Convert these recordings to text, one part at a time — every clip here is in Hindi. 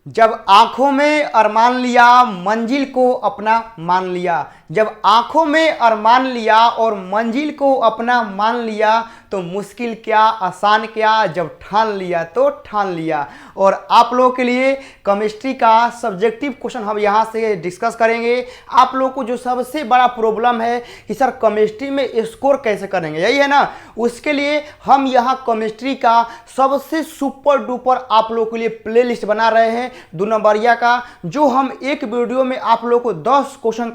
जब आंखों में अरमान लिया मंजिल को अपना मान लिया। जब आंखों में अरमान लिया और मंजिल को अपना मान लिया तो मुश्किल क्या आसान क्या, जब ठान लिया तो ठान लिया। और आप लोगों के लिए केमिस्ट्री का सब्जेक्टिव क्वेश्चन हम यहाँ से डिस्कस करेंगे। आप लोगों को जो सबसे बड़ा प्रॉब्लम है कि सर केमिस्ट्री में स्कोर कैसे करेंगे, यही है ना, उसके लिए हम यहाँ केमिस्ट्री का सबसे सुपर डुपर आप लोगों के लिए प्ले लिस्ट बना रहे हैं 2 नंबरिया का, जो हम एक वीडियो में आप लोगों को 10 क्वेश्चन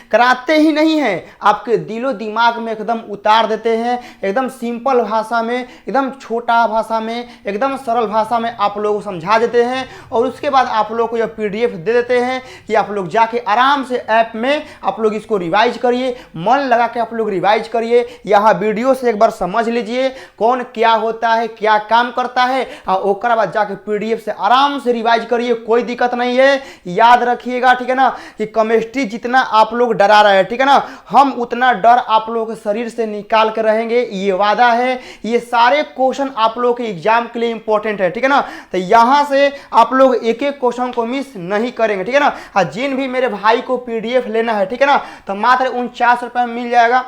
कराते ही नहीं हैं, आपके दिलो दिमाग में एकदम उतार देते हैं, एकदम सिंपल भाषा में, एकदम छोटा भाषा में, एकदम सरल भाषा में आप लोगों को समझा देते हैं। और उसके बाद आप लोगों को यह पीडीएफ दे देते हैं कि आप लोग जाके आराम से ऐप में आप लोग इसको रिवाइज करिए, मन लगा के आप लोग रिवाइज करिए। यहाँ वीडियो से एक बार समझ लीजिए कौन क्या होता है, क्या काम करता है, और ओकरा बाद जाके पीडीएफ से आराम से रिवाइज करिए, कोई दिक्कत नहीं है। याद रखिएगा, ठीक है ना, कि केमिस्ट्री जितना आप लोग डरा रहे हैं, ठीक है ना, हम उतना डर आप लोगों के शरीर से निकाल कर रहेंगे, ये वादा है। ये सारे क्वेश्चन आप लोगों के एग्जाम के लिए इंपॉर्टेंट है, ठीक है ना। तो यहां से आप लोग एक एक क्वेश्चन को मिस नहीं करेंगे, ठीक है ना। जिन भी मेरे भाई को पीडीएफ लेना है, ठीक है ना, तो मात्र 49 रुपये में मिल जाएगा।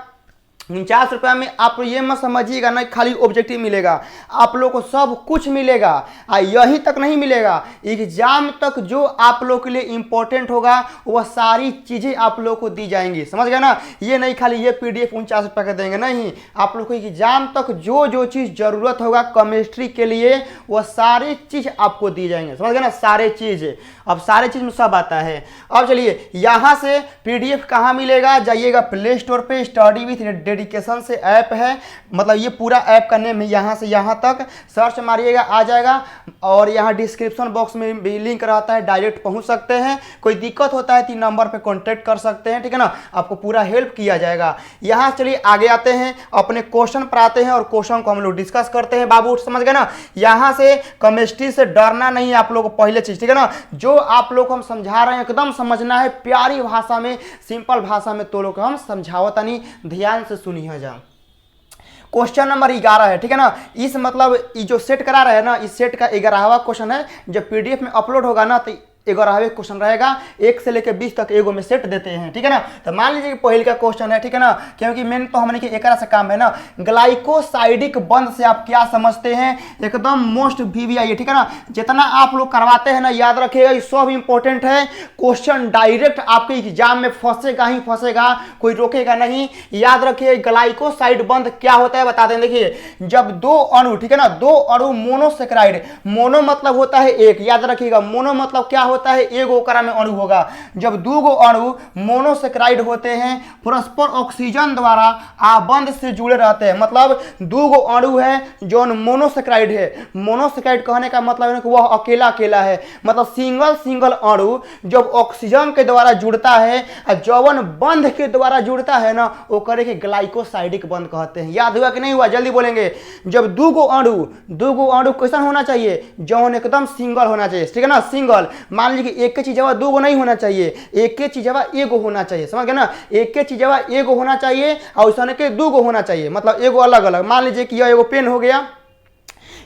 49 रुपये में आप ये मत समझिएगा ना खाली ऑब्जेक्टिव मिलेगा, आप लोग को सब कुछ मिलेगा। यहीं तक नहीं मिलेगा, एग्जाम तक जो आप लोग के लिए इंपॉर्टेंट होगा वह सारी चीज़ें आप लोग को दी जाएंगी, समझ गए ना। ये नहीं खाली ये पीडीएफ 49 रुपये का देंगे, नहीं, आप लोग को एग्जाम तक जो जो चीज़ ज़रूरत होगा केमिस्ट्री के लिए वह सारी चीज़ आपको दी जाएंगे, समझ गए ना, सारे चीज़। अब सारे चीज़ में सब आता है। अब चलिए यहाँ से पीडीएफ कहाँ मिलेगा, जाइएगा प्ले स्टोर पे, स्टडी विथ डेडिकेशन से ऐप है, मतलब ये पूरा ऐप का नेम है। यहाँ से यहाँ तक सर्च मारिएगा आ जाएगा, और यहाँ डिस्क्रिप्शन बॉक्स में भी लिंक रहता है, डायरेक्ट पहुँच सकते हैं। कोई दिक्कत होता है 3 नंबर पे कांटेक्ट कर सकते हैं, ठीक है ना, आपको पूरा हेल्प किया जाएगा। यहाँ चलिए आगे आते हैं, अपने क्वेश्चन पर आते हैं और क्वेश्चन को हम लोग डिस्कस करते हैं। बाबू समझ गए ना, यहाँ से केमिस्ट्री से डरना नहीं है आप लोग को, पहले चीज, ठीक है ना, जो आप लोग को हम समझा रहे हैं एकदम समझना है, प्यारी भाषा में, सिंपल भाषा में तो लोग हम समझावता नहीं, ध्यान से सुनिए जा। क्वेश्चन नंबर 11 है, ठीक है ना, इस मतलब ये जो सेट करा रहे हैं ना, इस सेट का 11वां क्वेश्चन है। जब पीडीएफ में अपलोड होगा ना तो 11वें क्वेश्चन रहेगा, 1 से लेकर 20 तक एगो में सेट देते हैं, ठीक है ना। तो मान लीजिए कि पहले का क्वेश्चन है, ठीक है ना, क्योंकि मेन तो हमने के एकरा से काम है ना। ग्लाइकोसाइडिक बंध से आप क्या समझते हैं, एकदम मोस्ट वीवीआई, ठीक है ना, जितना आप लोग करवाते हैं ना याद रखिएगा, ये सब इंपॉर्टेंट है। क्वेश्चन डायरेक्ट आपके एग्जाम में फंसेगा ही फंसेगा, कोई रोकेगा नहीं। याद रखिए ग्लाइकोसाइड बंध क्या होता है बता दें। देखिए जब 2 अणु, ठीक है ना, 2 अणु मोनोसेक्राइड, मोनो मतलब होता है एक, याद रखिएगा, मोनो मतलब क्या होता है, एक ओकरा में अणु होगा। जब 2 अणु मोनोसेक्राइड होते हैं, परस्पर ऑक्सीजन द्वारा आबंध से जुड़े रहते हैं, मतलब 2 अणु है जो मोनोसेक्राइड है। मोनोसेक्राइड कहने का मतलब है कि वह अकेला अकेला है, मतलब सिंगल अणु जब ऑक्सीजन के द्वारा जुड़ता है, जौवन बंध के द्वारा जुड़ता है ना, वो करे के ग्लाइकोसाइडिक बंध कहते हैं। याद हुआ कि नहीं हुआ, जल्दी बोलेंगे। जब 2 अणु कैसा होना चाहिए, जौन एकदम सिंगल होना चाहिए, ठीक है ना, सिंगल। मान लीजिए एक चीजवा 2 नहीं होना चाहिए, एक चीजवा 1 होना चाहिए, समझ गए ना, एक चीजवा 1 होना चाहिए और उसने के 2 होना चाहिए, मतलब एगो अलग अलग। मान लीजिए कि यह एगो पेन हो गया,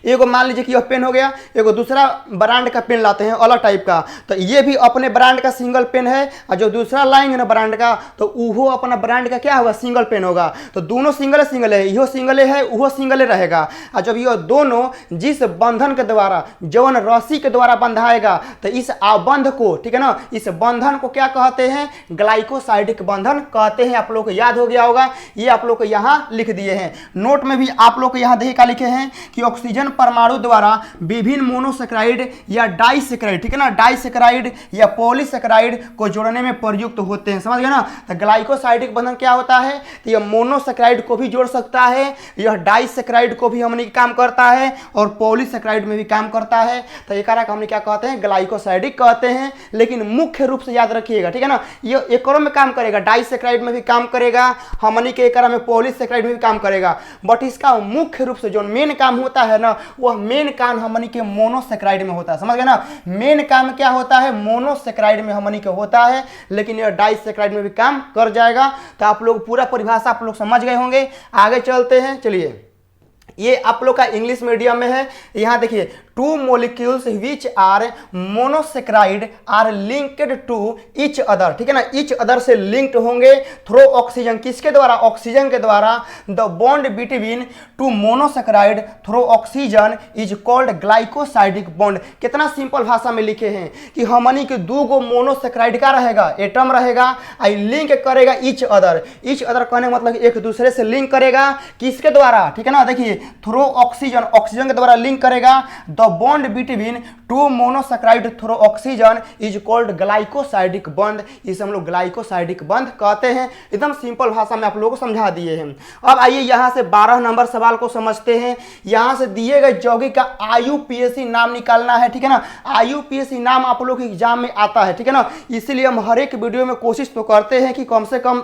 एगो मान लीजिए कि यह पेन हो गया, एगो दूसरा ब्रांड का पेन लाते हैं अलग टाइप का, तो ये भी अपने ब्रांड का सिंगल पेन है, और जो दूसरा लाएंगे ना ब्रांड का, तो वो अपना ब्रांड का क्या होगा, सिंगल पेन होगा। तो दोनों सिंगल है, यो सिंगल है, वो सिंगल रहेगा। और जब ये दोनों जिस बंधन के द्वारा, जवन रस्सी के द्वारा बंधाएगा, तो इस आबंध को, ठीक है ना, इस बंधन को क्या कहते हैं, ग्लाइकोसाइडिक बंधन कहते हैं। आप लोग को याद हो गया होगा, ये आप लोग को यहाँ लिख दिए हैं नोट में भी। आप लोग को यहाँ देखिए क्या लिखे हैं कि ऑक्सीजन परमाणु द्वारा विभिन्न मोनोसेक्राइड या डाइसेक्राइड, ठीक है ना, डाइसेक्राइड या पॉलीसेक्राइड को जोड़ने में प्रयुक्त होते हैं, समझ गए ना। तो ग्लाइकोसाइडिक बंधन क्या होता है, तो यह मोनोसेक्राइड को भी जोड़ सकता है, यह डाइसेक्राइड को भी हमने काम करता है, और पॉलीसेक्राइड में भी काम करता है। तो ये कारण हमने क्या कहते हैं, ग्लाइकोसाइडिक कहते हैं। लेकिन मुख्य रूप से याद रखिएगा, ठीक है ना, ये एकरो में काम करेगा, डाइसेक्राइड में भी काम करेगा, हमने के एकरा में पॉलीसेक्राइड में भी काम करेगा, बट इसका मुख्य रूप से जो मेन काम होता है ना, वह मेन काम हमनी के मोनोसेक्राइड में होता है, समझ गए ना। मेन काम क्या होता है, मोनोसेक्राइड में हमनी के होता है, लेकिन यह डाइसेक्राइड में भी काम कर जाएगा। तो आप लोग पूरा परिभाषा आप लोग समझ गए होंगे। आगे चलते हैं, चलिए। ये आप लोग का इंग्लिश मीडियम में है। यहाँ देखिए two molecules which are monosaccharide are linked to each other, ठीक है ना, ईच अदर से लिंक्ड होंगे थ्रू ऑक्सीजन, किसके द्वारा, ऑक्सीजन के द्वारा। The bond between two monosaccharide through oxygen is called glycosidic bond. कितना सिंपल भाषा में लिखे हैं कि हमनी के दो गो मोनोसेक्राइड का रहेगा, एटम रहेगा, आई लिंक करेगा ईच अदर। ईच अदर कहने का मतलब एक दूसरे से लिंक करेगा, किसके द्वारा, ठीक है ना, देखिए थ्रू ऑक्सीजन, ऑक्सीजन के द्वारा लिंक करेगा। The bond between two monosaccharide through oxygen is called glycosidic bond. इसे हम लोग ग्लाइकोसाइडिक बॉन्ड कहते हैं। एकदम सिंपल भाषा में आप लोगों को समझा दिए हैं। अब आइए यहां से 12 नंबर सवाल को समझते हैं। यहां से दिए गए यौगिक का IUPAC नाम निकालना है, ठीक है ना। IUPAC नाम आप लोग के एग्जाम में आता है, ठीक है ना, इसीलिए हम हर एक वीडियो में कोशिश तो करते हैं कि कम से कम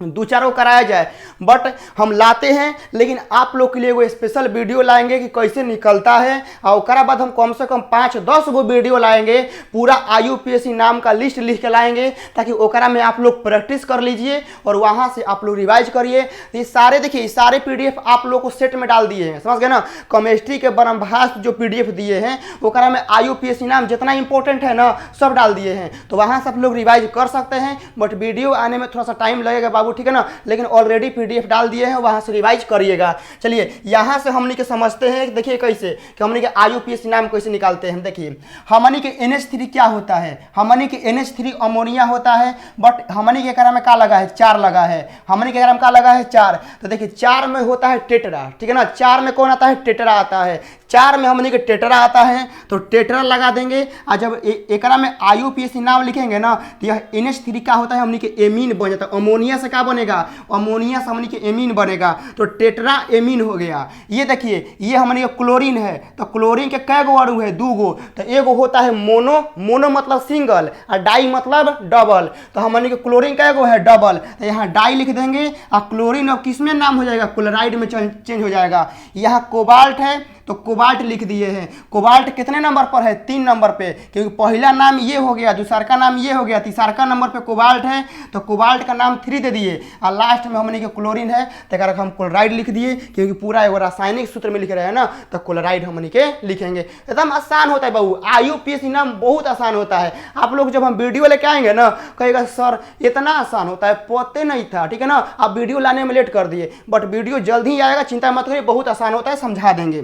दो चारों कराया जाए, बट हम लाते हैं, लेकिन आप लोग के लिए वो स्पेशल वीडियो लाएंगे कि कैसे निकलता है, और उसके बाद हम कम से कम 5-10 वो वीडियो लाएंगे, पूरा IUPAC नाम का लिस्ट लिख के लाएंगे, ताकि ओकरा में आप लोग प्रैक्टिस कर लीजिए और वहाँ से आप लोग रिवाइज करिए। ये सारे देखिए सारे PDF आप लोग को सेट में डाल दिए हैं, समझ गए ना। केमिस्ट्री के ब्रह्मास्त्र जो PDF दिए हैं ओकरा में IUPAC नाम जितना इंपॉर्टेंट है ना सब डाल दिए हैं, तो वहाँ से आप लोग रिवाइज कर सकते हैं, बट वीडियो आने में थोड़ा सा टाइम लगेगा बाबू, ठीक है ना, लेकिन ऑलरेडी PDF डाल दिए हैं, वहां से रिवाइज करिएगा। चलिए यहां से हमनी के समझते हैं, देखिए कैसे कि हमनी के IUPAC नाम कैसे निकालते हैं। देखिए हमनी के NH3 क्या होता है, हमनी के NH3 अमोनिया होता है, बट हमनी के एकरा में क्या लगा है, 4 लगा है, हमनी के एकरा में क्या लगा है 4। तो देखिए 4 में होता है टेट्रा, ठीक है ना, 4 में कौन आता है, टेट्रा आता है। 4 में हमनी के टेट्रा आता है, तो टेट्रा लगा देंगे। और जब एकरा में IUPAC नाम लिखेंगे ना, तो यह NH3 का होता है हमनी के एमीन बन जाता है। अमोनिया से क्या बनेगा, अमोनिया से हमनी के एमीन बनेगा, तो टेट्रा एमीन हो गया। ये देखिए ये हमनी के क्लोरीन है, तो क्लोरीन के कै गो अणु है, 2 गो, तो एगो होता है मोनो, मोनो मतलब सिंगल, और डाई मतलब डबल, तो हमनी के क्लोरीन कै गो है, डबल, तो यहाँ डाई लिख देंगे। और क्लोरीन अब किस में नाम हो जाएगा, क्लोराइड में चेंज हो जाएगा। यहाँ कोबाल्ट है, तो कोबाल्ट लिख दिए हैं। कोबाल्ट कितने नंबर पर है, 3 नंबर पे, क्योंकि पहला नाम ये हो गया, दूसरा का नाम ये हो गया, तीसरा नंबर पे कोबाल्ट है, तो कोबाल्ट का नाम 3 दे दिए। और लास्ट में हमने के क्लोरीन है, तो हम क्लोराइड लिख दिए, क्योंकि पूरा एगो रासायनिक सूत्र में लिख रहे हैं ना, तो क्लोराइड हमने के लिखेंगे। एकदम आसान होता है बाबू, IUPAC नाम बहुत आसान होता है। आप लोग जब हम वीडियो लेके आएंगे ना, कहेगा सर इतना आसान होता है, पता नहीं था, ठीक है ना, आप वीडियो लाने में लेट कर दिए, बट वीडियो जल्द ही आएगा, चिंता मत करिए, बहुत आसान होता है, समझा देंगे।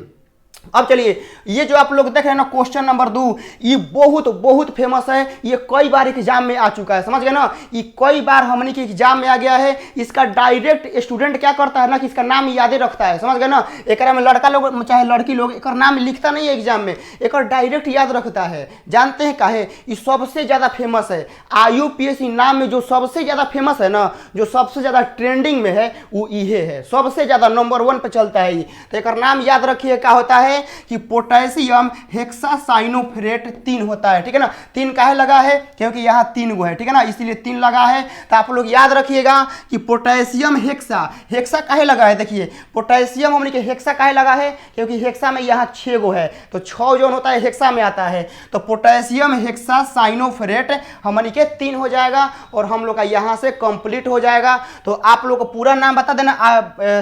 अब चलिए ये जो आप लोग देख रहे हैं ना क्वेश्चन नंबर 2, ये बहुत बहुत फेमस है, ये कई बार एग्जाम में आ चुका है, समझ गए ना, ये कई बार हमनी के एग्जाम में आ गया है। इसका डायरेक्ट स्टूडेंट क्या करता है ना कि इसका नाम याद रखता है, समझ गए ना। एक में लड़का लोग चाहे लड़की लोग एक नाम लिखता नहीं है एग्जाम में, एक डायरेक्ट याद रखता है। जानते हैं काहे, ये सबसे ज़्यादा फेमस है। IUPAC नाम में जो सबसे ज़्यादा फेमस है ना, जो सबसे ज़्यादा ट्रेंडिंग में है, वो ये है, सबसे ज़्यादा नंबर 1 पे चलता है ये। तो एक नाम याद रखिए क्या होता है कि पोटेशियम हेक्सासाइनोफेरेट 3 होता है, ठीक है ना। 3 काहे लगा है, क्योंकि यहाँ 3 गो है, ठीक है ना, इसीलिए 3 लगा है। तो आप लोग याद रखिएगा कि पोटेशियम हेक्सा काहे लगा है। देखिए पोटेशियम हमने के हेक्सा काहे लगा है, क्योंकि हेक्सा में यहाँ 6 गो है, तो 6 जो होता है हेक्सा में आता है, तो पोटेशियम हेक्सासाइनोफेरेट हमने के 3 हो जाएगा, और हम लोग का यहाँ से कंप्लीट हो जाएगा। तो आप लोग को पूरा नाम बता देना,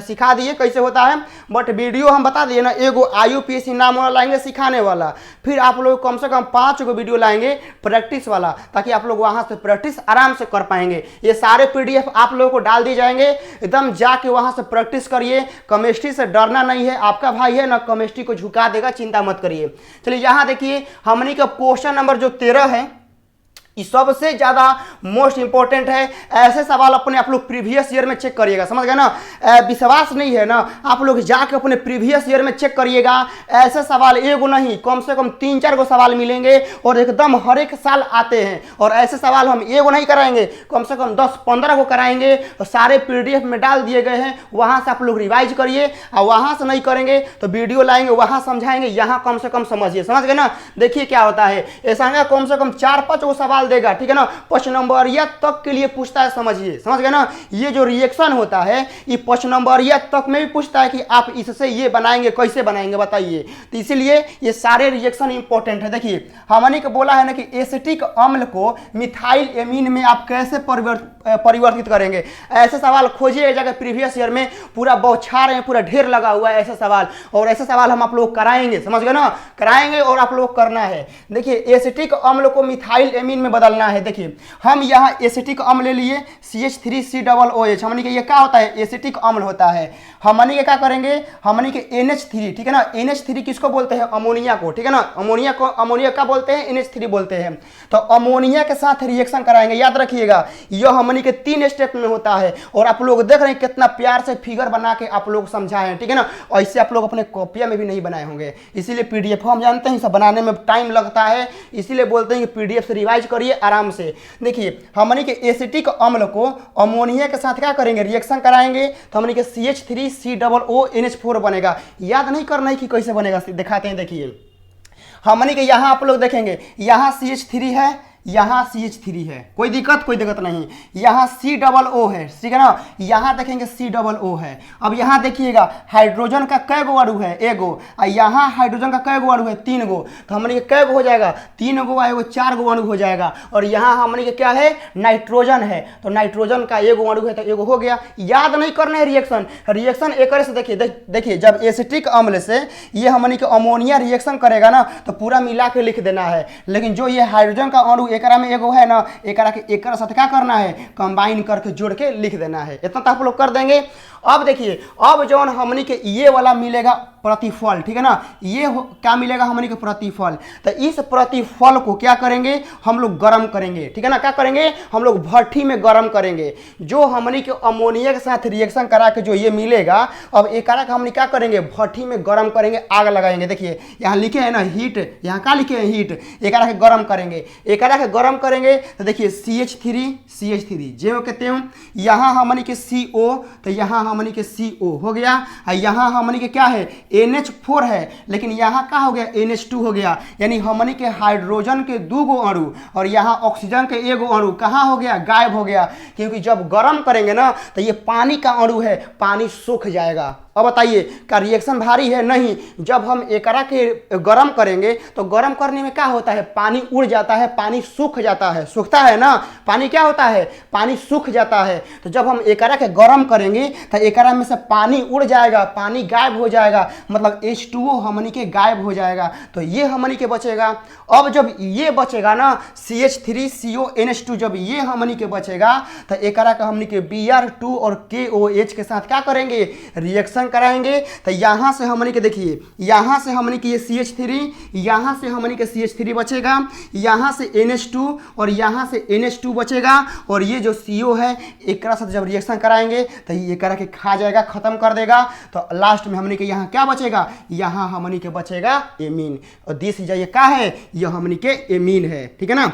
सिखा दिए कैसे होता है, बट वीडियो हम बता दिए ना, एगो IUPAC नाम वाला लाएंगे सिखाने वाला, फिर आप लोग कम से कम 5 गो वीडियो लाएंगे प्रैक्टिस वाला, ताकि आप लोग वहां से प्रैक्टिस आराम से कर पाएंगे। ये सारे PDF आप लोगों को डाल दिए जाएंगे, एकदम जाके वहां से प्रैक्टिस करिए। केमिस्ट्री से डरना नहीं है, आपका भाई है ना, केमिस्ट्री को झुका देगा, चिंता मत करिए। चलिए यहाँ देखिए हमनी का क्वेश्चन नंबर जो 13 है, ये सबसे ज्यादा मोस्ट इंपॉर्टेंट है। ऐसे सवाल अपने आप लोग प्रीवियस ईयर में चेक करिएगा, समझ गए ना। विश्वास नहीं है ना, आप लोग जाके अपने प्रीवियस ईयर में चेक करिएगा। ऐसे सवाल एगो नहीं, कम से कम 3-4 गो सवाल मिलेंगे, और एकदम हर एक साल आते हैं। और ऐसे सवाल हम एगो नहीं कराएंगे, कम से कम 10-15 को कराएंगे, और सारे PDF में डाल दिए गए हैं, वहां से आप लोग रिवाइज करिए। और वहां से नहीं करेंगे तो वीडियो लाएंगे, वहां समझाएंगे, यहाँ कम से कम समझिए, समझ गए ना। देखिए क्या होता है, ऐसा कम से कम 4-5 गो सवाल देगा, ठीक है ना। 5 नंबरिया तक के लिए पूछता है, समझिए, समझ गए ना। ये जो रिएक्शन होता है ये 5 नंबरिया तक में भी पूछता है कि आप इससे ये बनाएंगे, कैसे बनाएंगे बताइए। तो इसीलिए ये सारे रिएक्शन इंपॉर्टेंट है। देखिए हमने को बोला है ना कि एसिटिक अम्ल को मिथाइल एमीन में आप कैसे परिवर्तित करेंगे। ऐसे सवाल खोजिए एक जगह, प्रीवियस ईयर में पूरा बौछार है, पूरा ढेर लगा हुआ है ऐसे सवाल, और ऐसे सवाल हम आप लोग कराएंगे, समझ गए ना, कराएंगे और आप लोग करना है। देखिए एसिटिक अम्ल को मिथाइल एमीन में बदलना है। देखिए हम यहाँ एसिटिक अम्ल ले लिए CH3COOH, हमने के ये क्या होता है, एसिटिक अम्ल होता है। हमने के क्या करेंगे, हमने के NH3, ठीक है ना। NH3 किसको बोलते हैं, अमोनिया को, ठीक है ना। अमोनिया को, अमोनिया का बोलते हैं, NH3 बोलते हैं। तो अमोनिया के साथ रिएक्शन कराएंगे, याद रखिएगा यह हमने के 3 स्टेप में होता है। और आप लोग देख रहे हैं कितना प्यार से फिगर बना के आप लोग समझाए हैं, ठीक है ना। ऐसे आप लोग अपने कॉपिया में भी नहीं बनाए होंगे, इसीलिए PDF हम जानते हैं सब बनाने में टाइम लगता है, इसीलिए बोलते हैं कि PDF से रिवाइज करिए आराम से। देखिए हमने के एसिटिक अम्ल को अमोनिया के साथ क्या करेंगे, रिएक्शन कराएंगे, तो हमने के CH3COONH4 बनेगा। याद नहीं करना है कि कैसे बनेगा, दिखाते हैं। देखिए हमने के यहाँ आप लोग देखेंगे, यहाँ CH3 है, यहाँ CH3 है, कोई दिक्कत नहीं। यहाँ COO है, ठीक है ना। यहाँ देखेंगे COO है। अब यहाँ देखिएगा हाइड्रोजन का कै गो अणु है, एगो, और यहाँ हाइड्रोजन का कै गो अणु है, 3 गो। तो हमने कै गो हो जाएगा, 3 गो एगो 4 गो अणु हो जाएगा। और यहाँ हमने के क्या है, नाइट्रोजन है, तो नाइट्रोजन का एगो अणु है, तो एगो हो गया। याद नहीं करना है रिएक्शन एक से। देखिए जब एसिटिक अम्ल से ये हमने के अमोनिया रिएक्शन करेगा ना, तो पूरा मिला के लिख देना है। लेकिन जो ये हाइड्रोजन का अणु एकरा में एगो है ना, एकरा के एकरा साथ क्या करना है, कंबाइन करके जोड़ के लिख देना है। इतना तो आप लोग कर देंगे। अब देखिए अब जो हमनी के ये वाला मिलेगा प्रतिफल, ठीक है ना। ये क्या मिलेगा हमनी के प्रतिफल। तो इस प्रतिफल को क्या करेंगे, हम लोग गर्म करेंगे, ठीक है ना। क्या करेंगे, हम लोग भट्ठी में गर्म करेंगे। जो हमनी के अमोनिया के साथ रिएक्शन करा के जो ये मिलेगा, अब एकरा का हमनी क्या करेंगे, भट्ठी में गर्म करेंगे, आग लगाएंगे। देखिए यहाँ लिखे हैं ना हीट, यहाँ क्या लिखे हैं, हीट। एकरा के गर्म करेंगे, एकरा के गर्म करेंगे तो देखिए CH3 जे कहते हैं। यहाँ हमनी के CO, तो यहाँ हमनी के CO हो गया। यहाँ हमनी के क्या है, NH4 है, लेकिन यहाँ क्या हो गया, NH2 हो गया। यानी हमनी के हाइड्रोजन के 2 गो अणु और यहाँ ऑक्सीजन के 1 गो अणु कहाँ हो गया, गायब हो गया। क्योंकि जब गर्म करेंगे ना, तो ये पानी का अणु है, पानी सूख जाएगा। अब बताइए क्या रिएक्शन भारी है, नहीं। जब हम एकरा के गर्म करेंगे तो गर्म करने में क्या होता है, पानी उड़ जाता है, पानी सूख जाता है, सूखता है ना, पानी क्या होता है, पानी सूख जाता है। तो जब हम एकरा के गर्म करेंगे तो एकरा में से पानी उड़ जाएगा, पानी गायब हो जाएगा, मतलब H2O हमनी के गायब हो जाएगा। तो ये हमनी के बचेगा। अब जब ये बचेगा ना CH3CONH2, जब ये हमनी के बचेगा तो एकरा का हमनी के Br2 और KOH के साथ क्या करेंगे, रिएक्शन कराएंगे। तो यहाँ से हमने के देखिए, यहाँ से हमने के ये CH3, यहाँ से हमने के CH3 बचेगा, यहाँ से NH2 और यहाँ से NH2 बचेगा। और ये जो CO है एक साथ जब रिएक्शन कराएंगे तो ये करा के खा जाएगा, खत्म कर देगा। तो लास्ट में हमने के यहाँ क्या बचेगा, यहाँ हमने के बचेगा एमीन। और दिस ये क्या है, ये हमने के एमीन है, ठीक है ना।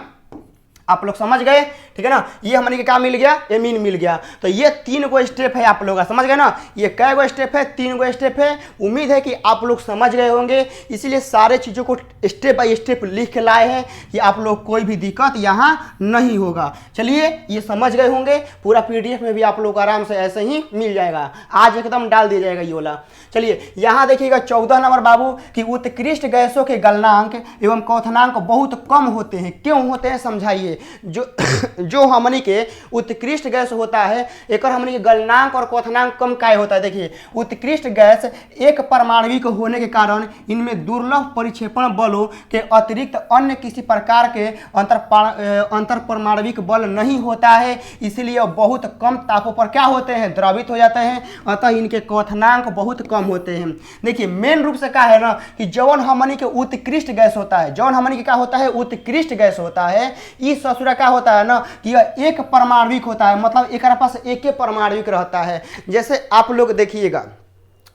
आप लोग समझ गए, ठीक है ना। ये हमने के क्या मिल गया, एमीन मिल गया। तो ये 3 गो स्टेप है, आप लोग समझ गए ना। ये कै गो स्टेप है, 3 गो स्टेप है। उम्मीद है कि आप लोग समझ गए होंगे, इसीलिए सारे चीज़ों को स्टेप बाय स्टेप लिख के लाए हैं कि आप लोग कोई भी दिक्कत यहाँ नहीं होगा। चलिए ये समझ गए होंगे, पूरा PDF में भी आप लोग आराम से ऐसे ही मिल जाएगा, आज एकदम डाल दिया जाएगा ये वाला। चलिए यहाँ देखिएगा 14 नंबर बाबू कि उत्कृष्ट गैसों के गलनांक एवं क्वथनांक बहुत कम होते हैं। क्यों होते हैं समझाइए। जो हमनी के उत्कृष्ट गैस होता है, एक हमनी के गलनांक और क्वथनांक कम काहे होता है। देखिए उत्कृष्ट गैस एक परमाणविक होने के कारण इनमें दुर्लभ परिक्षेपण बलों के अतिरिक्त अन्य किसी प्रकार के अंतर परमाणविक बल नहीं होता है, इसलिए बहुत कम तापों पर क्या होते हैं, द्रवित हो जाते हैं। अतः इनके क्वथनांक बहुत कम होते हैं। देखिए मेन रूप से क्या है ना कि जौन हमनी के उत्कृष्ट गैस होता है, जौन हमनी के क्या होता है, उत्कृष्ट गैस होता है, इस ससुरा क्या होता है ना कि यह एक परमाणविक होता है, मतलब एक पास एक परमाणविक रहता है। जैसे आप लोग देखिएगा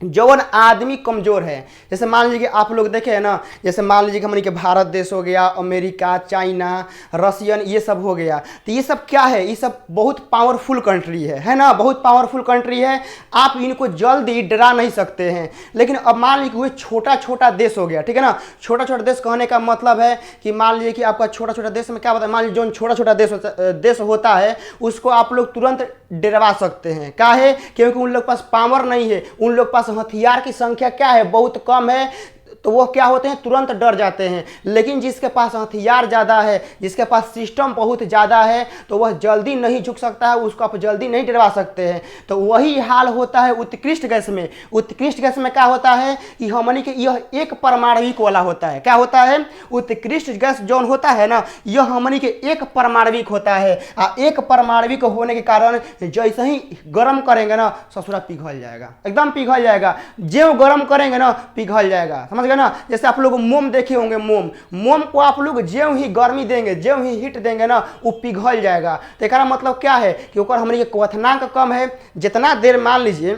जौन आदमी कमज़ोर है, जैसे मान लीजिए कि आप लोग देखे हैं ना, जैसे मान लीजिए कि हमारे के भारत देश हो गया, अमेरिका, चाइना, रशियन, ये सब हो गया, तो ये सब क्या है, ये सब बहुत पावरफुल कंट्री है ना, बहुत पावरफुल कंट्री है। आप इनको जल्दी डरा नहीं सकते हैं। लेकिन अब मान लीजिए कि वो छोटा छोटा देश हो गया, ठीक है ना। छोटा छोटा देश कहने का मतलब है कि मान लीजिए कि आपका छोटा छोटा देश में क्या होता है, मान लीजिए जो छोटा छोटा देश होता है उसको आप लोग तुरंत डरवा सकते हैं। क्या है, क्योंकि उन लोग पास पावर नहीं है, उन लोग पास हथियार की संख्या क्या है, बहुत कम है, तो वो क्या होते हैं, तुरंत डर जाते हैं। लेकिन जिसके पास हथियार ज़्यादा है, जिसके पास सिस्टम बहुत ज़्यादा है, तो वह जल्दी नहीं झुक सकता है, उसको आप जल्दी नहीं डरवा सकते हैं। तो वही हाल होता है उत्कृष्ट गैस में। उत्कृष्ट गैस में क्या होता है कि हमनी के यह एक परमाणविक वाला होता है। क्या होता है, उत्कृष्ट गैस जौन होता है ना, यह हमनी के एक परमाणविक होता है। एक परमाणविक होने के कारण जैसे ही गर्म करेंगे ना, ससुरा पिघल जाएगा, एकदम पिघल जाएगा। जो गर्म करेंगे ना पिघल जाएगा, समझ ना। जैसे आप लोग मोम देखे होंगे, मोम को आप लोग ज्यों ही गर्मी देंगे, ज्यों ही हीट देंगे ना, वो पिघल जाएगा। तो एक मतलब क्या है कि ऊपर हमारी क्वथनांक कम है। जितना देर मान लीजिए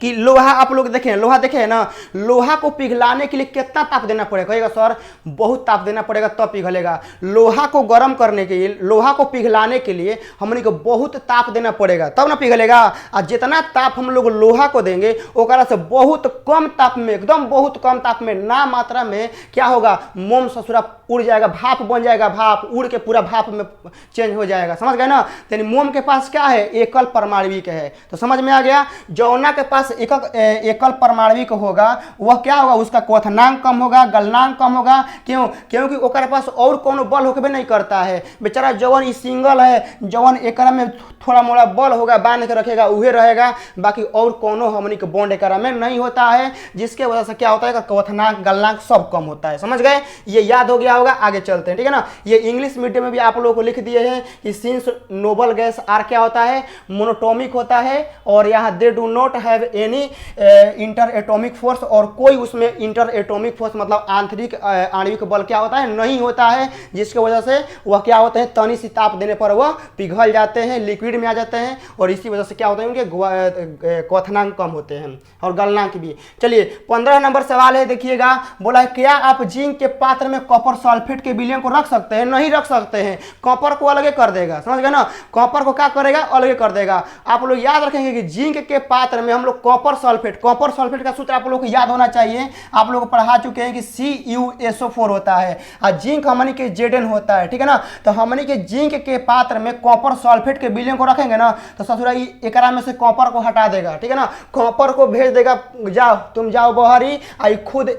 कि लोहा आप लोग देखें, लोहा देखे है ना, लोहा को पिघलाने के लिए कितना ताप देना पड़ेगा, कहेगा सर बहुत ताप देना पड़ेगा तब पिघलेगा। लोहा को गर्म करने के लिए, लोहा को पिघलाने के लिए हमने को बहुत ताप देना पड़ेगा तब ना पिघलेगा। और जितना ताप हम लोग लोहा को देंगे ओकरा से बहुत कम ताप में, एकदम बहुत कम ताप में, ना मात्रा में क्या होगा, मोम ससुरा उड़ जाएगा, भाप बन जाएगा, भाप उड़ के पूरा भाप में चेंज हो जाएगा, समझ गए ना। यानी मोम के पास क्या है, एकल परमाणविक है। तो समझ में आ गया, जौना के पास एकल परमाणविक होगा वह क्या होगा, उसका क्वथनांक कम होगा, गलनांक कम होगा। क्यों, क्योंकि ओकरे पास और कोनो बल होके नहीं करता है। बेचारा जवन ई सिंगल है, जवन एकरा में थोड़ा मोड़ा बल होगा, बांध के रखेगा उहे रहेगा, बाकी और कोनो हमनी के बॉन्ड एकरा में नहीं होता है, जिसके वजह से क्या होता है, क्वथनांक गलनांक सब कम होता है। समझ गए, ये याद हो गया होगा। आगे चलते हैं, ठीक है ना। ये इंग्लिश मीडियम में भी आप लोगों को लिख दिए हैं कि सिंस नोबल गैस आर क्या होता है, मोनोटॉमिक होता है, और यहाँ they do not have any inter atomic force, और कोई उसमें इंटर एटॉमिक फोर्स मतलब आंतरिक आणविक बल क्या होता है, नहीं होता है, जिसकी वजह से वह क्या होते हैं, तनी सी ताप देने पर वह पिघल जाते हैं, लिक्विड में आ जाते हैं, और इसी वजह से क्या होता है, उनके क्वथनांक कम होते हैं और गलनांक भी। चलिए 15 नंबर सवाल है, देखिएगा, बोला है क्या आप जिंक के पात्र में कॉपर सल्फेट के विलयन को रख सकते हैं, नहीं रख सकते हैं। कॉपर को अलग कर देगा, समझ गए ना, कॉपर को क्या करेगा, अलग कर देगा। आप लोग याद रखेंगे कि जिंक के पात्र में हम लोग कॉपर सल्फेट का सूत्र आप लोग को याद होना चाहिए, आप लोग पढ़ा चुके हैं कि CuSO4 होता है, और जिंक हमनी के Zn होता है, ठीक है ना। तो हमनी के जिंक के पात्र में कॉपर सल्फेट के विलयन को रखेंगे ना, तो ससुरा एकरा में से कॉपर को हटा देगा, ठीक है ना, कॉपर को भेज देगा, जाओ तुम जाओ बहरी, आई खुद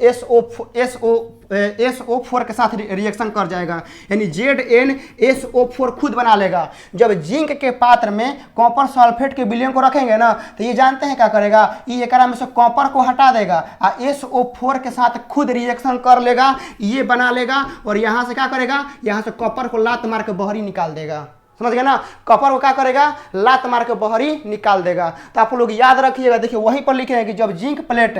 SO4 के साथ रिएक्शन कर जाएगा, यानी ZnSO4 खुद बना लेगा। जब जिंक के पात्र में कॉपर सल्फेट के विलयन को रखेंगे ना, तो ये जानते हैं क्या करेगा, ये एकरा में से कॉपर को हटा देगा और SO4 के साथ खुद रिएक्शन कर लेगा, ये बना लेगा, और यहाँ से क्या करेगा, यहाँ से कॉपर को लात मार के बहरी निकाल देगा। समझ गए ना, कॉपर को क्या करेगा, लात मार के बहरी निकाल देगा। तो आप लोग याद रखिएगा, देखिए वहीं पर लिखे हैं कि जब जिंक प्लेट,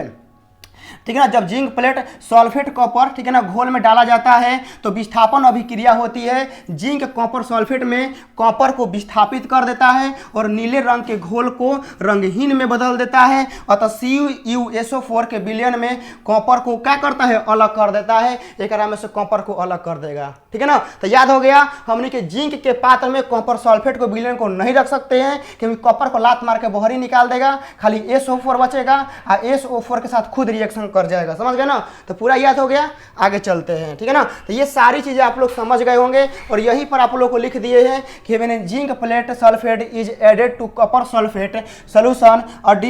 ठीक है ना, जब जिंक प्लेट सल्फेट कॉपर, ठीक है ना, घोल में डाला जाता है तो विस्थापन अभिक्रिया होती है, जिंक कॉपर सल्फेट में कॉपर को विस्थापित कर देता है और नीले रंग के घोल को रंगहीन में बदल देता है। अतः CuSO4 के विलयन में कॉपर को क्या करता है, अलग कर देता है, एक में से कॉपर को अलग कर देगा, ठीक है ना। तो याद हो गया, हमने के जिंक के पात्र में कॉपर सल्फेट को विलयन को नहीं रख सकते हैं, क्योंकि कॉपर को लात मार के बहरी निकाल देगा, खाली SO4 बचेगा और SO4 के साथ खुद रिएक्शन कर जाएगा। समझ गए ना, तो पूरा याद हो गया। आगे चलते हैं, ठीक है ना। तो ये सारी चीजें आप लोग समझ गए होंगे, और यहीं पर आप लोग को लिख दिए हैं कि मैंने zinc plate sulphate is added to copper sulphate solution और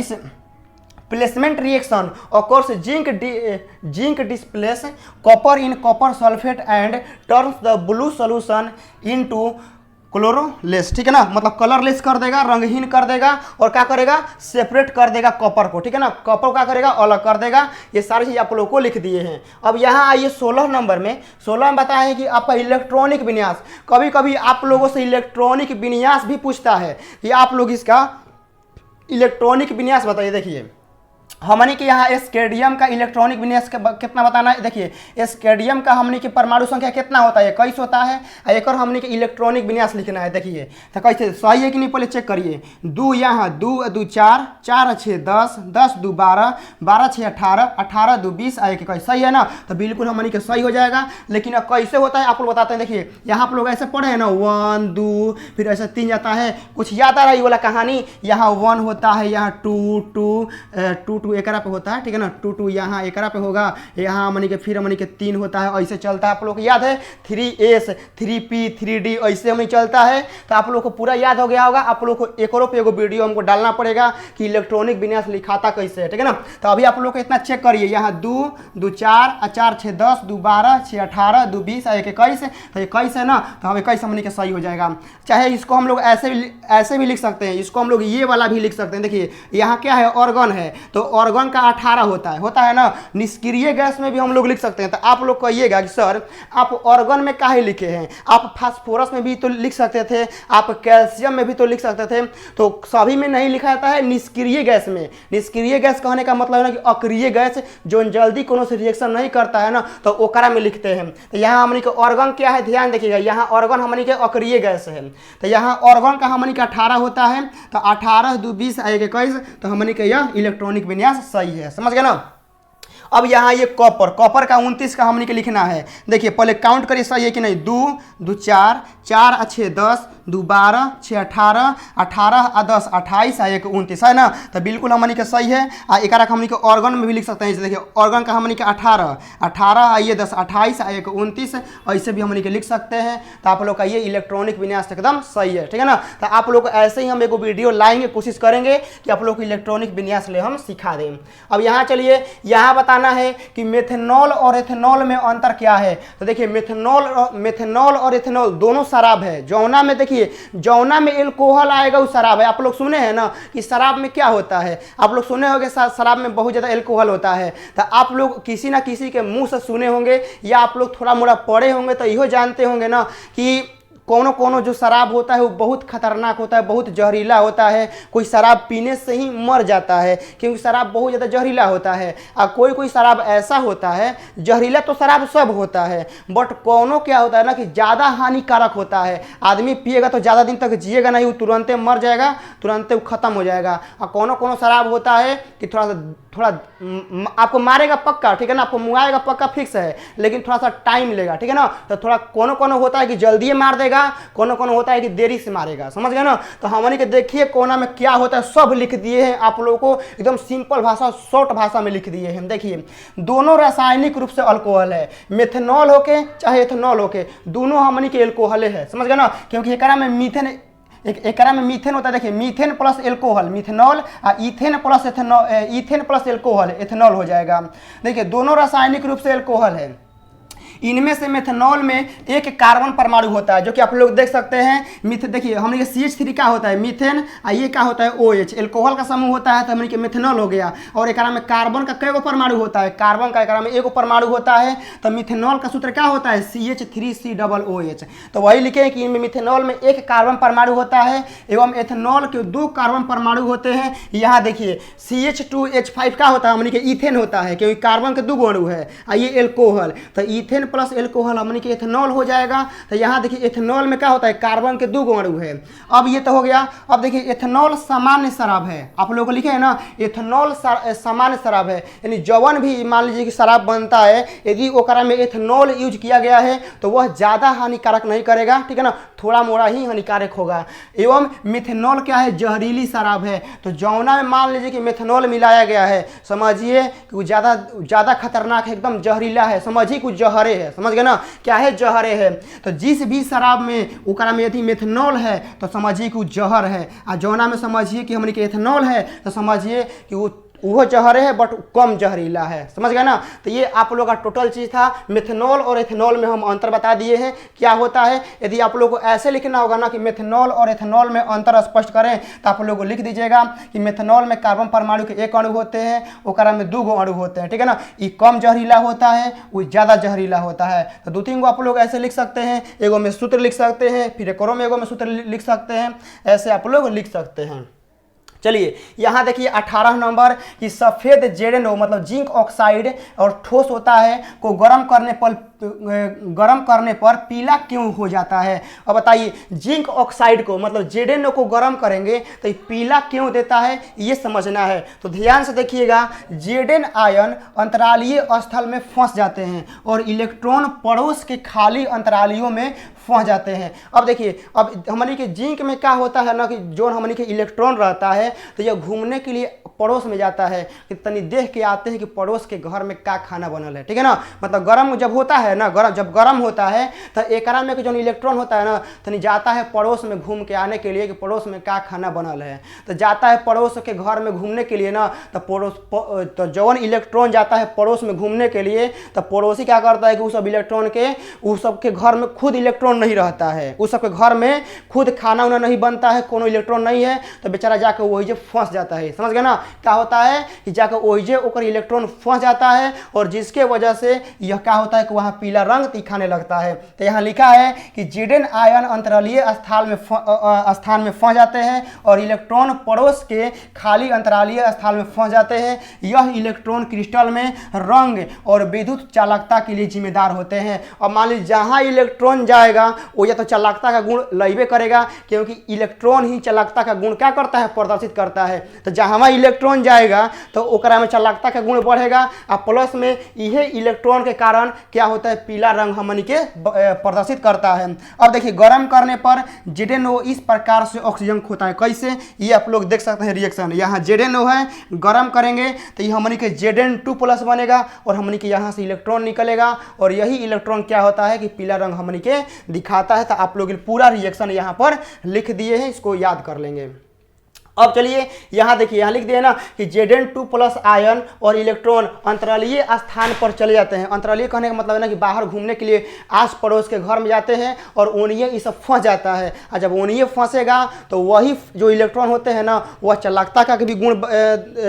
displacement reaction occurs, zinc displaces copper in copper sulfate and turns the blue solution into क्लोरोलेस, ठीक है ना, मतलब कलरलेस कर देगा, रंगहीन कर देगा, और क्या करेगा, सेपरेट कर देगा कॉपर को, ठीक है ना, कॉपर को क्या करेगा, अलग कर देगा। ये सारी चीज़ आप लोगों को लिख दिए हैं। अब यहाँ आइए 16 नंबर में, 16 में बताया है कि आपका इलेक्ट्रॉनिक विन्यास, कभी कभी आप लोगों से इलेक्ट्रॉनिक विन्यास भी पूछता है कि आप लोग इसका इलेक्ट्रॉनिक विन्यास बताइए। देखिए हमनी के यहाँ स्केडियम का इलेक्ट्रॉनिक विन्यास कितना बताना है। देखिए स्केडियम का हमनी के परमाणु संख्या कितना होता है, 21 होता है। एक और हमनी के इलेक्ट्रॉनिक विन्यास लिखना है। देखिए तो कैसे सही है कि नहीं पहले चेक करिए। 2 यहाँ 2 2 4 4 6 10 10 2 12 12 6 18 18 2 20 1 21 सही है ना। तो बिल्कुल हमनी के सही हो जाएगा। लेकिन अब कैसे होता है आप लोग बताते हैं। देखिए यहाँ आप लोग ऐसे पढ़े हैं ना 1 2 फिर ऐसे 3 जाता है, कुछ याद आ रहा है ये वाला कहानी। यहाँ 1 होता है, यहाँ 2 2 2 2 एकरा पे होता है, ठीक है ना। 2 2 यहाँ एकरा पे होगा, यहाँ मनी के फिर मनी के 3 होता है, ऐसे चलता है। आप लोग को याद है 3S 3P 3D ऐसे हमें चलता है। तो आप लोग को पूरा याद हो गया होगा। आप लोग को एक और पे एगो वीडियो हमको डालना पड़ेगा कि इलेक्ट्रॉनिक विन्यास लिखाता कैसे है, ठीक है ना। तो अभी आप लोग को इतना चेक करिए। यहाँ 2 2 4 4 6 10 2 12 6 18 2 20 1 21 तो 21 है ना। तो हम 21 हमनी के सही हो जाएगा। चाहे इसको हम लोग ऐसे भी लिख सकते हैं, इसको हम लोग ये वाला भी लिख सकते हैं। देखिए यहाँ क्या है, ऑर्गन है, तो ऑर्गन का 18 होता है ना। निष्क्रिय गैस में भी हम लोग लिख सकते हैं। तो आप लोग कहिएगा कि सर आप ऑर्गन में काहे लिखे हैं, आप फास्फोरस में भी तो लिख सकते थे, आप कैल्शियम में भी तो लिख सकते थे, तो सभी में नहीं लिखा जाता है, निष्क्रिय गैस में। निष्क्रिय गैस कहने का मतलब है ना कि अक्रिय गैस जो जल्दी कोनो से रिएक्शन नहीं करता है ना, तो ओकरा में लिखते हैं। तो यहाँ हमनी के ऑर्गन क्या है ध्यान देखिएगा। यहाँ ऑर्गन हमनी के अक्रिय गैस है। तो यहाँ ऑर्गन का हमनी के 18 होता है। तो 18 2 20 1 21 तो हमनी के यह इलेक्ट्रॉनिक विन्यास सही है। समझ गए ना। अब यहाँ ये कॉपर का 29 का हमने के लिखना है। देखिए पहले काउंट करिए सही है कि नहीं। 2 2 4 4 6 10 2 12 6 18 18 10 28 1 29 है ना। तो बिल्कुल हमनी के सही है। एक हमनी के ऑर्गन में भी लिख सकते हैं। देखिए ऑर्गन का हमनी के 18 18 ये 10 28 1 29 ऐसे भी हमनी के लिख सकते हैं। तो आप लोग का ये इलेक्ट्रॉनिक विन्यास एकदम सही है, ठीक है ना। तो आप लोग को ऐसे ही हम एगो वीडियो लाएंगे, कोशिश करेंगे कि आप लोग को इलेक्ट्रॉनिक विन्यास ले हम सिखा दें। अब यहाँ चलिए यहाँ बताना है कि मेथनॉल और एथेनॉल में अंतर क्या है। तो देखिए मेथनॉल और एथेनॉल दोनों शराब है। जौना में देखिए जौना में एल्कोहल आएगा वो शराब है। आप लोग सुने हैं ना कि शराब में क्या होता है, आप लोग सुने होंगे शराब में बहुत ज़्यादा एल्कोहल होता है। तो आप लोग किसी ना किसी के मुंह से सुने होंगे या आप लोग थोड़ा मोड़ा पढ़े होंगे, तो इहो जानते होंगे ना कि कोनो जो शराब होता है वो बहुत खतरनाक होता है, बहुत जहरीला होता है। कोई शराब पीने से ही मर जाता है क्योंकि शराब बहुत ज़्यादा जहरीला होता है। और कोई शराब ऐसा होता है, जहरीला तो शराब सब होता है, बट कोनो क्या होता है ना कि ज़्यादा हानिकारक होता है। आदमी पिएगा तो ज़्यादा दिन तक जिएगा नहीं, वो तुरंत मर जाएगा, तुरंत वो ख़त्म हो जाएगा। और कोनो शराब होता है कि थोड़ा आपको मारेगा पक्का, ठीक है ना, आपको मुआएगा पक्का फिक्स है, लेकिन थोड़ा सा टाइम लेगा, ठीक है ना। तो थोड़ा कोनो होता है कि जल्दी मार देगा, कोनो होता है कि देरी से मारेगा। समझ गए ना। तो हमने के देखिए कोना में क्या होता है सब लिख दिए हैं आप लोगों को, एकदम सिंपल भाषा शॉर्ट भाषा में लिख दिए हैं। देखिए दोनों रासायनिक रूप से अल्कोहल है, मेथनॉल होके चाहे एथेनॉल होके, दोनों हमनी के एल्कोहल है। समझ गए ना। क्योंकि एकरा में एकरा में मीथेन होता है। देखिए मीथेन प्लस एल्कोहल मिथेनॉल और इथेन प्लस एल्कोहल एथेनॉल हो जाएगा। देखिए दोनों रासायनिक रूप से एल्कोहल है। इनमें से मेथनॉल में एक कार्बन परमाणु होता है जो कि आप लोग देख सकते हैं। देखिए हमने के CH3 का होता है मीथेन और ये क्या होता है OH, एल्कोहल का समूह होता है। तो हमने के मेथनॉल हो गया। और एक में कार्बन का कई गो परमाणु होता है, कार्बन का एक में एक परमाणु होता है। तो मिथेनॉल का सूत्र क्या होता है CH3COOH। तो वही लिखे कि इनमें मिथेनॉल में एक कार्बन परमाणु होता है एवं एथेनॉल के 2 कार्बन परमाणु होते हैं। यहाँ देखिए CH2H5 का होता है, हमने के इथेन होता है क्योंकि कार्बन के 2 अणु है और ये एल्कोहल। तो इथेन प्लस एल्कोहल हमने के एथेनॉल हो जाएगा। तो यहाँ देखिए एथेनॉल में क्या होता है, कार्बन के 2 अणु है। अब ये तो हो गया। अब देखिए एथेनॉल सामान्य शराब है। आप लोगों को लिखे है ना एथेनॉल सामान्य शराब है, यानी जवन भी मान लीजिए कि शराब बनता है, यदि ओकरा में एथेनॉल यूज किया गया है तो वह ज़्यादा हानिकारक नहीं करेगा, ठीक है ना, थोड़ा मोड़ा ही हानिकारक होगा। एवं मिथेनॉल क्या है, जहरीली शराब है। तो जौना में मान लीजिए कि मिथेनॉल मिलाया गया है, समझिए कि वो ज़्यादा खतरनाक है, एकदम जहरीला है, समझिए कुछ जहरे है। समझ गए ना, क्या है, जहरे है। तो जिस भी शराब में ओकरा में यदि मेथनॉल है तो समझिए कि वो जहर है। और जौना में समझिए कि हमने के एथेनॉल है तो समझिए कि वो जहर है बट कम जहरीला है। समझ गए ना। तो ये आप लोग का टोटल चीज़ था। मेथनॉल और एथेनॉल में हम अंतर बता दिए हैं क्या होता है। यदि आप लोग को ऐसे लिखना होगा ना कि मेथनॉल और एथेनॉल में अंतर स्पष्ट करें तो आप लोग को लिख दीजिएगा कि मेथनॉल में कार्बन परमाणु के 1 अणु होते हैं, ओकरा में 2 अणु होते हैं, ठीक है ना। ये कम जहरीला होता है, वो ज़्यादा जहरीला होता है। तो 2-3 गो आप लोग ऐसे लिख सकते हैं, एगो में सूत्र लिख सकते हैं, फिर एगो में सूत्र लिख सकते हैं, ऐसे आप लोग लिख सकते हैं। चलिए यहाँ देखिए 18 नंबर कि सफ़ेद जेडेनो मतलब जिंक ऑक्साइड और ठोस होता है को गर्म करने पर पीला क्यों हो जाता है। अब बताइए जिंक ऑक्साइड को मतलब जेडेनो को गर्म करेंगे तो ये पीला क्यों देता है ये समझना है। तो ध्यान से देखिएगा, जेडेन आयन अंतरालीय स्थल में फंस जाते हैं और इलेक्ट्रॉन पड़ोस के खाली अंतरालियों में फंस जाते हैं। अब देखिए अब हमनी के जिंक में क्या होता है ना कि जो हमनी के इलेक्ट्रॉन रहता है तो यह घूमने के लिए पड़ोस में जाता है कि तनी देख के आते हैं कि पड़ोस के घर में क्या खाना बनल है, ठीक है ना। मतलब गर्म जब होता है ना, जब गर्म होता है तो एकरा में जो इलेक्ट्रॉन होता है ना तनी जाता है पड़ोस में घूम के आने के लिए कि पड़ोस में क्या खाना बनल है। तो जाता है पड़ोस के घर में घूमने के लिए ना, तो जौन इलेक्ट्रॉन जाता है पड़ोस में घूमने के लिए तो पड़ोसी क्या करता है कि उस सब इलेक्ट्रॉन के उस सबके घर में खुद इलेक्ट्रॉन नहीं रहता है, उस सबके घर में खुद खाना उन्हें नहीं बनता है, कोनो इलेक्ट्रॉन नहीं है, तो बेचारा जाकर वही जे फंस जाता है। समझ गए ना, क्या होता है कि जाकर वही जे ओकर इलेक्ट्रॉन फंस जाता है और जिसके वजह से यह क्या होता है कि वहाँ पीला रंग दिखाने लगता है। तो यहाँ लिखा है कि जेडेन आयन अंतरालीय स्थान में फंस जाते हैं और इलेक्ट्रॉन पड़ोस के खाली अंतरालीय स्थान में फंस जाते हैं। यह इलेक्ट्रॉन क्रिस्टल में रंग और विद्युत चालकता के लिए जिम्मेदार होते हैं। और मान लीजिए जहाँ इलेक्ट्रॉन जाएगा वो या तो चालकता का गुण लइबे करेगा, क्योंकि इलेक्ट्रॉन ही चालकता का गुण क्या करता है, प्रदर्शित करता है। तो जहाँ इलेक्ट्रॉन जाएगा तो ओकरा में चालकता का गुण बढ़ेगा और प्लस में यह इलेक्ट्रॉन के कारण क्या होता है, पीला रंग हमनी के प्रदर्शित करता है। अब देखिए गर्म करने पर जेडेनो इस प्रकार से ऑक्सीजन खोता है। कैसे, ये आप लोग देख सकते हैं रिएक्शन। यहाँ जेडेनो है, गर्म करेंगे तो ये हमनी के Zn2+ बनेगा और हमनी के यहाँ से इलेक्ट्रॉन निकलेगा और यही इलेक्ट्रॉन क्या होता है कि पीला रंग हमनी के दिखाता है। तो आप लोग पूरा रिएक्शन यहाँ पर लिख दिए हैं, इसको याद कर लेंगे। अब चलिए यहाँ देखिए, यहाँ लिख दिए ना कि Zn2+ आयन और इलेक्ट्रॉन अंतरालीय स्थान पर चले जाते हैं। अंतरालीय कहने का मतलब है ना कि बाहर घूमने के लिए आस पड़ोस के घर में जाते हैं और ओनिये ये सब फंस जाता है। और जब ओनिये फंसेगा तो वही जो इलेक्ट्रॉन होते हैं ना वह चालकता का भी गुण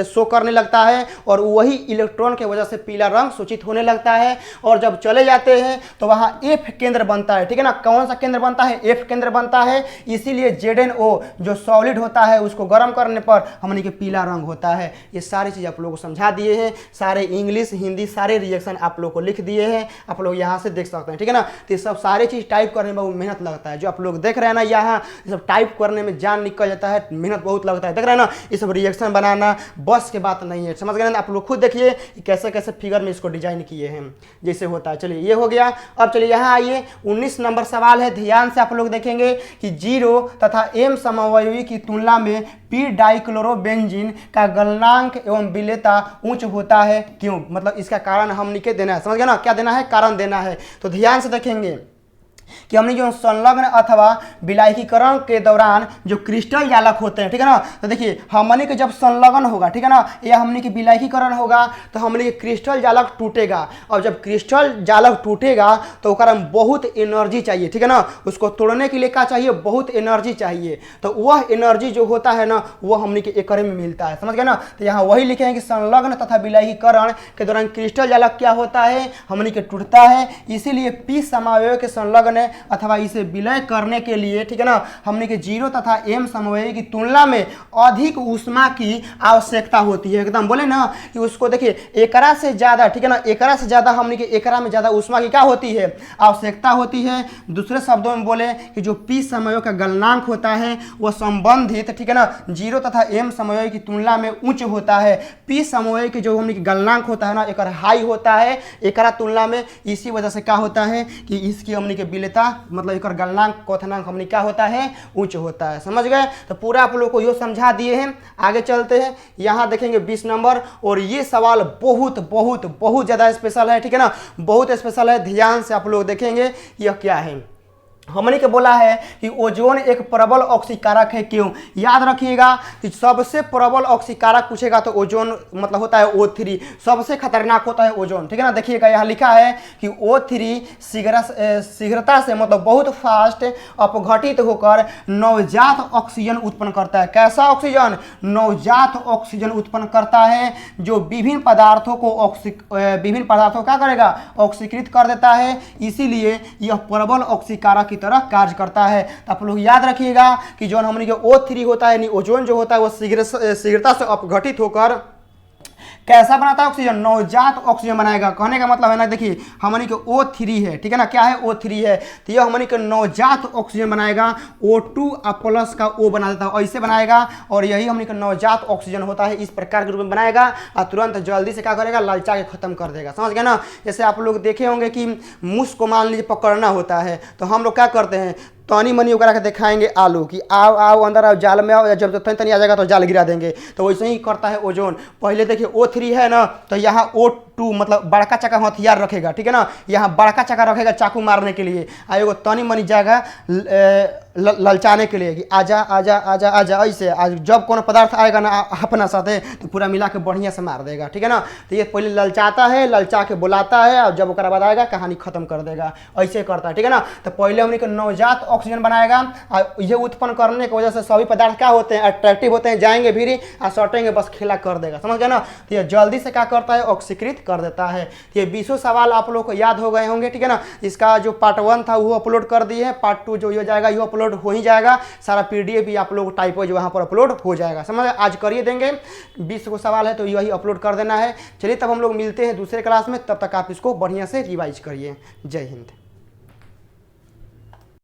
शो करने लगता है और वही इलेक्ट्रॉन के वजह से पीला रंग सूचित होने लगता है। और जब चले जाते हैं तो वहाँ F केंद्र बनता है, ठीक है ना। कौन सा केंद्र बनता है, F केंद्र बनता है। इसीलिए ZnO जो सॉलिड होता है उसको गर्म करने पर हमने के पीला रंग होता है। ये सारी चीज़ आप लोगों को समझा दिए हैं, सारे इंग्लिश हिंदी सारे रिएक्शन आप लोग को लिख दिए हैं, आप लोग यहाँ से देख सकते हैं, ठीक है ना। तो ये सब सारे चीज़ टाइप करने में बहुत मेहनत लगता है। जो आप लोग देख रहे हैं ना यहाँ ये सब टाइप करने में जान निकल जाता है, मेहनत बहुत लगता है। देख रहे हैं ना, ये सब रिएक्शन बनाना बस के बात नहीं है, समझ गए ना। आप लोग खुद देखिए कैसे कैसे फिगर में इसको डिजाइन किए हैं जैसे होता है। चलिए ये हो गया। अब चलिए यहाँ आइए 19 नंबर सवाल है, ध्यान से आप लोग देखेंगे कि 0 तथा M समअवयवी की तुलना में पी डाइक्लोरोबेंजीन का गलनांक एवं विलेयता उच्च होता है, क्यों। मतलब इसका कारण हमने के देना है, समझ गए ना, क्या देना है, कारण देना है। तो ध्यान से देखेंगे कि हमने जो संलग्न अथवा विलायकीकरण के दौरान जो क्रिस्टल जालक होते हैं, ठीक है ना। तो देखिए हमने के जब संलग्न होगा, ठीक है ना, या हमने के विलायकीकरण होगा तो हमने के क्रिस्टल जालक टूटेगा। और जब क्रिस्टल जालक टूटेगा तो ओकरा में बहुत एनर्जी चाहिए, ठीक है ना। उसको तोड़ने के लिए क्या चाहिए, बहुत एनर्जी चाहिए। तो वह एनर्जी जो होता है ना वह हमने के एकरे में मिलता है, समझ गए ना। तो यहाँ वही लिखे हैं कि संलग्न तथा विलायकीकरण के दौरान क्रिस्टल जालक क्या होता है, हमने के टूटता है। इसीलिए पी समअवयव के संलग्न अथवा इसे विलय करने के लिए, ठीक है ना, हमने के 0 तथा M समअवयवी की तुलना में अधिक ऊष्मा की आवश्यकता होती है। एकदम बोले ना कि उसको देखिए एकरा से ज्यादा, ठीक है ना, एकरा से ज्यादा हमने के एकरा में ज्यादा ऊष्मा की क्या होती है, आवश्यकता होती है। दूसरे शब्दों में बोले कि जो P समअवयव का गलनांक होता है वह संबंधित, ठीक है ना, 0 तथा M समअवयवी की तुलना में उच्च होता है। P समअवयवी के जो हमने के गलनांक होता है ना एक हाई होता है एकरा तुलना में। इसी वजह से क्या होता है कि इसकी हमने के विलेयता मतलब एक गलनांक क्वथनांक हमने क्या होता है, उच्च होता है। समझ गए। तो पूरा आप लोगों को यो समझा दिए हैं। आगे चलते हैं, यहाँ देखेंगे 20 नंबर और ये सवाल बहुत बहुत बहुत ज़्यादा स्पेशल है, ठीक है ना, बहुत स्पेशल है। ध्यान से आप लोग देखेंगे यह क्या है। हमने के बोला है कि ओजोन एक प्रबल ऑक्सीकारक है, क्यों। याद रखिएगा कि सबसे प्रबल ऑक्सीकारक पूछेगा तो ओजोन मतलब होता है O3, सबसे खतरनाक होता है ओजोन, ठीक है ना। देखिएगा यहाँ लिखा है कि O3 शीघ्रता से मतलब बहुत फास्ट अपघटित होकर नवजात ऑक्सीजन उत्पन्न करता है। कैसा ऑक्सीजन, नवजात ऑक्सीजन उत्पन्न करता है जो विभिन्न पदार्थों क्या करेगा, ऑक्सीकृत कर देता है। इसीलिए यह प्रबल ऑक्सीकारक की तरह कार्य करता है। तो आप लोग याद रखिएगा कि जो हमने O3 होता है यानी ओजोन जो होता है वो शीघ्रता से अपघटित होकर कैसा बनाता है ऑक्सीजन, नवजात ऑक्सीजन बनाएगा। कहने का मतलब है ना, देखिए हमनी के O3 है, ठीक है ना, क्या है O3 है, तो यह हमनी के नवजात ऑक्सीजन बनाएगा, O2 प्लस का O बना देता है, ऐसे बनाएगा और यही हमनी के नवजात ऑक्सीजन होता है। इस प्रकार के रूप में बनाएगा और तुरंत जल्दी से क्या करेगा, ललचा के खत्म कर देगा। समझ गए ना। जैसे आप लोग देखे होंगे कि मूस को मान लीजिए पकड़ना होता है तो हम लोग क्या करते हैं, तनी मनी वगैरह के दिखाएंगे आलू कि आओ आओ अंदर आओ, जाल में आओ, या जब तनी आ जाएगा तो जाल गिरा देंगे। तो वैसे ही करता है ओजोन। पहले देखिए O3 है ना, तो यहाँ O2 मतलब बड़का चक्का हथियार रखेगा, ठीक है ना, यहाँ बड़का चक्का रखेगा चाकू मारने के लिए, एगो तनी मनी जगह ललचाने के लिए कि आजा आजा आजा आजा, ऐसे आज जब कोनो पदार्थ आएगा ना अपना साथे तो पूरा मिला के बढ़िया से मार देगा, ठीक है ना। तो ये पहले ललचाता है, ललचा के बुलाता है और जब उसके बाद आएगा कहानी खत्म कर देगा, ऐसे करता है, ठीक है ना। तो पहले हमने को नवजात ऑक्सीजन बनाएगा और ये उत्पन्न करने की वजह से सभी पदार्थ क्या होते हैं, अट्रैक्टिव होते हैं, जाएंगे भी और सटेंगे, बस खेला कर देगा। समझ गए ना। तो ये जल्दी से क्या करता है, ऑक्सीकृत कर देता है। तो ये 20 सवाल आप लोग को याद हो गए होंगे, ठीक है ना। इसका जो पार्ट 1 था वो अपलोड कर दिए हैं, पार्ट 2 जो हो जाएगा ये अपलोड हो ही जाएगा, सारा PDF भी आप लोग टाइप हो जो वहाँ पर अपलोड हो जाएगा। समझ, आज करिए देंगे, 20 को सवाल है तो यही अपलोड कर देना है। चलिए तब हम लोग मिलते हैं दूसरे क्लास में, तब तक आप इसको बढ़िया से रिवाइज करिए। जय हिंद।